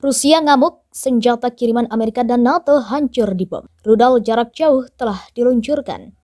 Rusia ngamuk, senjata kiriman Amerika dan NATO hancur dibom. Rudal jarak jauh telah diluncurkan.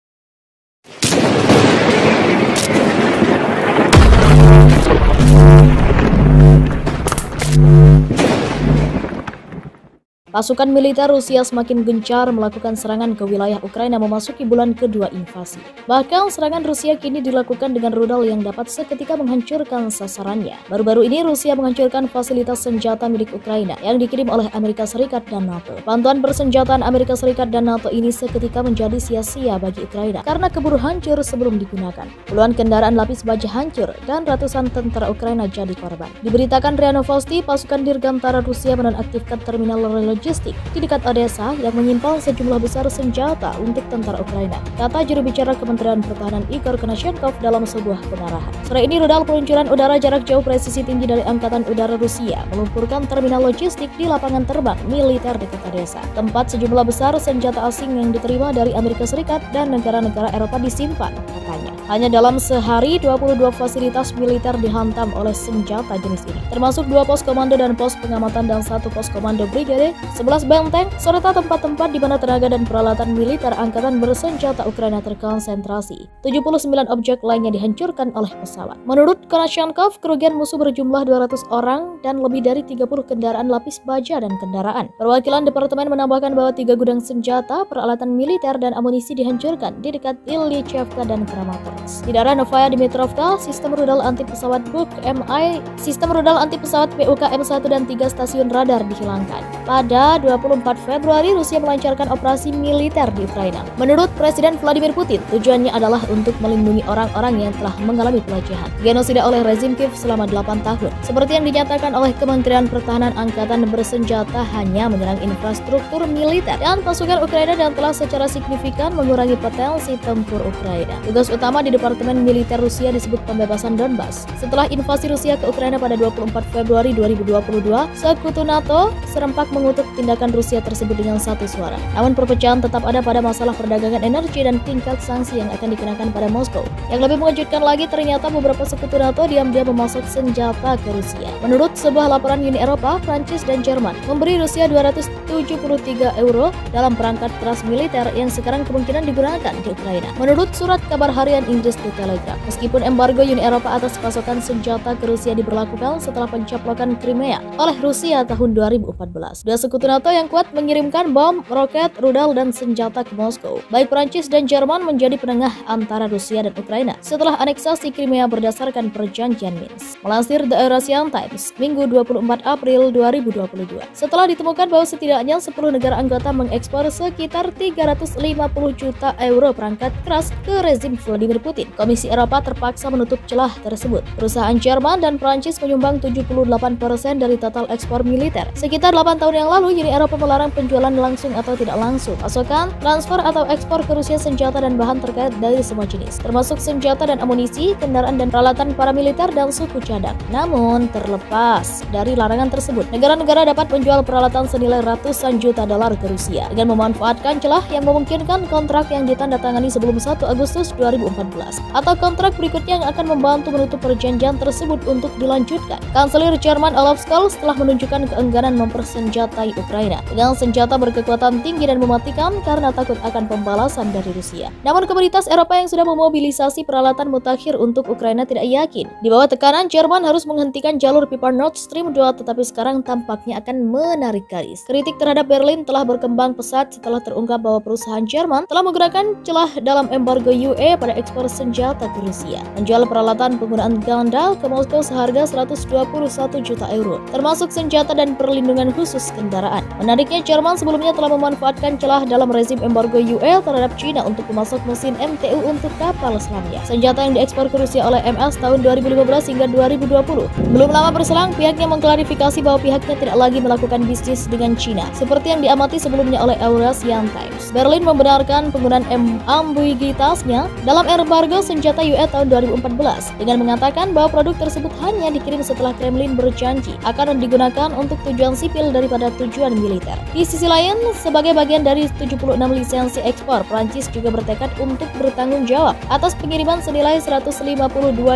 Pasukan militer Rusia semakin gencar melakukan serangan ke wilayah Ukraina memasuki bulan kedua invasi. Bahkan serangan Rusia kini dilakukan dengan rudal yang dapat seketika menghancurkan sasarannya. Baru-baru ini Rusia menghancurkan fasilitas senjata milik Ukraina yang dikirim oleh Amerika Serikat dan NATO. Bantuan persenjataan Amerika Serikat dan NATO ini seketika menjadi sia-sia bagi Ukraina karena keburu hancur sebelum digunakan. Puluhan kendaraan lapis baja hancur dan ratusan tentara Ukraina jadi korban. Diberitakan RIA Novosti, pasukan Dirgantara Rusia menonaktifkan terminal logistik di dekat Odessa yang menyimpan sejumlah besar senjata untuk tentara Ukraina, kata juru bicara Kementerian Pertahanan Igor Konashenkov dalam sebuah pengarahan. Sore ini rudal peluncuran udara jarak jauh presisi tinggi dari Angkatan Udara Rusia meluncurkan terminal logistik di lapangan terbang militer dekat Odessa, tempat sejumlah besar senjata asing yang diterima dari Amerika Serikat dan negara-negara Eropa disimpan, katanya. Hanya dalam sehari 22 fasilitas militer dihantam oleh senjata jenis ini, termasuk 2 pos komando dan pos pengamatan dan 1 pos komando brigade, 11 benteng, serta tempat-tempat di mana tenaga dan peralatan militer angkatan bersenjata Ukraina terkonsentrasi. 79 objek lainnya dihancurkan oleh pesawat. Menurut Konashenkov, kerugian musuh berjumlah 200 orang dan lebih dari 30 kendaraan lapis baja dan kendaraan. Perwakilan departemen menambahkan bahwa 3 gudang senjata, peralatan militer dan amunisi dihancurkan di dekat Ilychevka dan Kramatorsk. Di daerah Novaya Dmitrovka, sistem rudal anti pesawat PUK-MI, sistem rudal anti pesawat PUK-M1 dan 3 stasiun radar dihilangkan. Pada 24 Februari, Rusia melancarkan operasi militer di Ukraina. Menurut Presiden Vladimir Putin, tujuannya adalah untuk melindungi orang-orang yang telah mengalami pelecehan, genosida oleh rezim Kiev selama 8 tahun. Seperti yang dinyatakan oleh Kementerian Pertahanan, angkatan bersenjata hanya menyerang infrastruktur militer dan pasukan Ukraina dan telah secara signifikan mengurangi potensi tempur Ukraina. Tugas utama di Departemen Militer Rusia disebut pembebasan Donbas. Setelah invasi Rusia ke Ukraina pada 24 Februari 2022, sekutu NATO serempak mengutuk tindakan Rusia tersebut dengan satu suara. Namun perpecahan tetap ada pada masalah perdagangan energi dan tingkat sanksi yang akan dikenakan pada Moskow. Yang lebih mengejutkan lagi, ternyata beberapa sekutu NATO diam-diam memasok senjata ke Rusia. Menurut sebuah laporan Uni Eropa, Prancis dan Jerman memberi Rusia 273 euro dalam perangkat keras militer yang sekarang kemungkinan digunakan di Ukraina. Menurut surat kabar harian Inggris The Telegraph, meskipun embargo Uni Eropa atas pasokan senjata ke Rusia diberlakukan setelah pencaplokan Crimea oleh Rusia tahun 2014. Dua sekutu NATO yang kuat mengirimkan bom, roket, rudal, dan senjata ke Moskow. Baik Prancis dan Jerman menjadi penengah antara Rusia dan Ukraina setelah aneksasi Crimea berdasarkan perjanjian Minsk. Melansir The Eurasian Times, Minggu 24 April 2022. Setelah ditemukan bahwa setidaknya 10 negara anggota mengekspor sekitar 350 juta euro perangkat keras ke rezim Vladimir Putin, Komisi Eropa terpaksa menutup celah tersebut. Perusahaan Jerman dan Prancis menyumbang 78% dari total ekspor militer. Sekitar 8 tahun yang lalu, Uni Eropa melarang penjualan langsung atau tidak langsung, pasokan, transfer atau ekspor ke Rusia senjata dan bahan terkait dari semua jenis, termasuk senjata dan amunisi, kendaraan dan peralatan paramiliter dan suku cadang. Namun, terlepas dari larangan tersebut, negara-negara dapat menjual peralatan senilai ratusan juta dolar ke Rusia dengan memanfaatkan celah yang memungkinkan kontrak yang ditandatangani sebelum 1 Agustus 2014 atau kontrak berikutnya yang akan membantu menutup perjanjian tersebut untuk dilanjutkan. Kanselir Jerman Olaf Scholz telah menunjukkan keengganan mempersenjatai Ukraina dengan senjata berkekuatan tinggi dan mematikan karena takut akan pembalasan dari Rusia. Namun komunitas Eropa yang sudah memobilisasi peralatan mutakhir untuk Ukraina tidak yakin. Di bawah tekanan, Jerman harus menghentikan jalur pipa Nord Stream 2, tetapi sekarang tampaknya akan menarik garis. Kritik terhadap Berlin telah berkembang pesat setelah terungkap bahwa perusahaan Jerman telah menggunakan celah dalam embargo UE pada ekspor senjata ke Rusia, menjual peralatan penggunaan ganda ke Moskow seharga 121 juta euro, termasuk senjata dan perlindungan khusus kendaraan. Menariknya, Jerman sebelumnya telah memanfaatkan celah dalam rezim embargo UE terhadap China untuk memasok mesin MTU untuk kapal selamnya, senjata yang diekspor ke Rusia oleh MS tahun 2015 hingga 2020. Belum lama berselang, pihaknya mengklarifikasi bahwa pihaknya tidak lagi melakukan bisnis dengan China, seperti yang diamati sebelumnya oleh Eurasian Times. Berlin membenarkan penggunaan ambiguitasnya dalam mengembargo senjata UE tahun 2014 dengan mengatakan bahwa produk tersebut hanya dikirim setelah Kremlin berjanji akan digunakan untuk tujuan sipil daripada tujuan militer. Di sisi lain, sebagai bagian dari 76 lisensi ekspor, Prancis juga bertekad untuk bertanggung jawab atas pengiriman senilai 152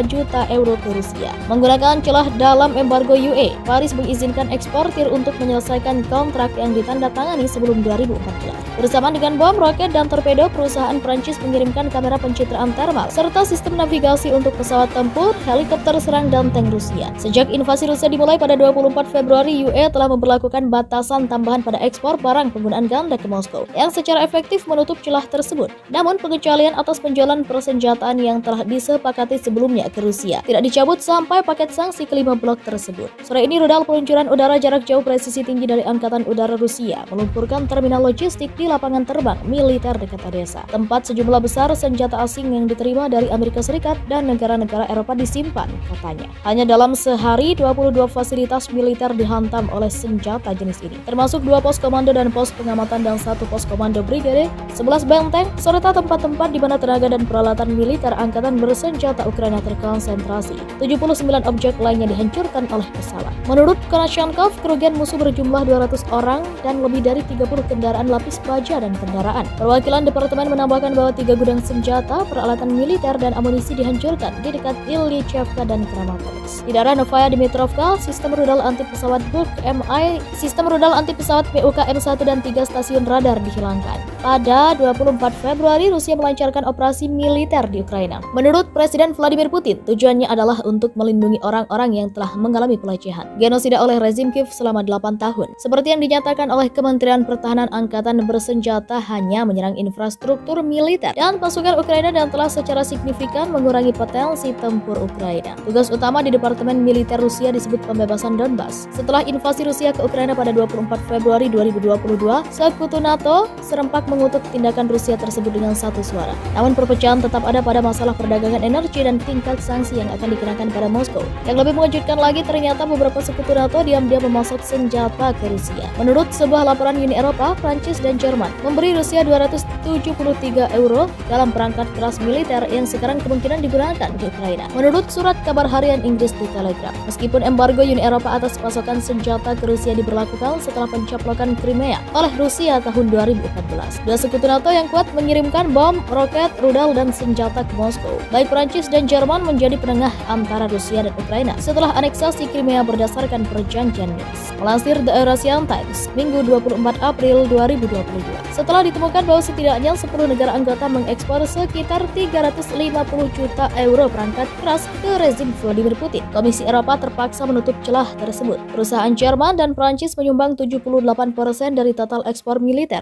juta euro ke Rusia. Menggunakan celah dalam embargo UE, Paris mengizinkan eksportir untuk menyelesaikan kontrak yang ditandatangani sebelum 2014. Bersama dengan bom, roket, dan torpedo, perusahaan Prancis mengirimkan kamera pencitraan thermal serta sistem navigasi untuk pesawat tempur, helikopter serang, dan tank Rusia. Sejak invasi Rusia dimulai pada 24 Februari, UE telah memberlakukan batasan tambahan pada ekspor barang penggunaan ganda ke Moskow yang secara efektif menutup celah tersebut. Namun, pengecualian atas penjualan persenjataan yang telah disepakati sebelumnya ke Rusia tidak dicabut sampai paket sanksi kelima blok tersebut. Sore ini, rudal peluncuran udara jarak jauh presisi tinggi dari Angkatan Udara Rusia meluncurkan terminal logistik di lapangan terbang militer dekat Odessa, tempat sejumlah besar senjata asing yang diterima dari Amerika Serikat dan negara-negara Eropa disimpan, katanya. Hanya dalam sehari, 22 fasilitas militer dihantam oleh senjata jenis ini, termasuk 2 pos komando dan pos pengamatan dan 1 pos komando brigade, 11 benteng, serta tempat-tempat di mana tenaga dan peralatan militer angkatan bersenjata Ukraina terkonsentrasi. 79 objek lainnya dihancurkan oleh pesawat. Menurut Konashenkov, kerugian musuh berjumlah 200 orang dan lebih dari 30 kendaraan lapis baja dan kendaraan. Perwakilan departemen menambahkan bahwa 3 gudang senjata, peralatan militer, dan amunisi dihancurkan di dekat Ilychevka dan Kramatorsk. Di daerah Novaya Dmitrovka, sistem rudal anti pesawat BUK-MI, sistem rudal anti pesawat BUK-M1 dan 3 stasiun radar dihilangkan. Pada 24 Februari, Rusia melancarkan operasi militer di Ukraina. Menurut Presiden Vladimir Putin, tujuannya adalah untuk melindungi orang-orang yang telah mengalami pelecehan, genosida oleh rezim Kiev selama 8 tahun. Seperti yang dinyatakan oleh Kementerian Pertahanan, Angkatan Bersenjata hanya menyerang infrastruktur militer dan pasukan Ukraina dan telah secara signifikan mengurangi potensi tempur Ukraina. Tugas utama di Departemen Militer Rusia disebut pembebasan Donbas. Setelah invasi Rusia ke Ukraina pada 24 Februari 2022, Sekutu NATO serempak mengutuk tindakan Rusia tersebut dengan satu suara. Namun perpecahan tetap ada pada masalah perdagangan energi dan tingkat sanksi yang akan dikenakan pada Moskow. Yang lebih mengejutkan lagi, ternyata beberapa sekutu NATO diam-diam memasok senjata ke Rusia. Menurut sebuah laporan Uni Eropa, Prancis dan Jerman memberi Rusia 273 euro dalam perangkat keras militer yang sekarang kemungkinan digunakan di Ukraina. Menurut surat kabar harian Inggris di Telegraph, meskipun embargo Uni Eropa atas pasokan senjata ke Rusia diberlakukan setelah pencaplokan Crimea oleh Rusia tahun 2014, dua sekutu NATO yang kuat mengirimkan bom, roket, rudal, dan senjata ke Moskow. Baik Prancis dan Jerman menjadi penengah antara Rusia dan Ukraina setelah aneksasi Crimea berdasarkan perjanjian Minsk. Melansir The Eurasian Times, Minggu 24 April 2022. Setelah ditemukan bahwa setidaknya 10 negara anggota mengekspor sekitar 350 juta euro perangkat keras ke rezim Vladimir Putin, Komisi Eropa terpaksa menutup celah tersebut. Perusahaan Jerman dan Prancis menyumbang 78% dari total ekspor militer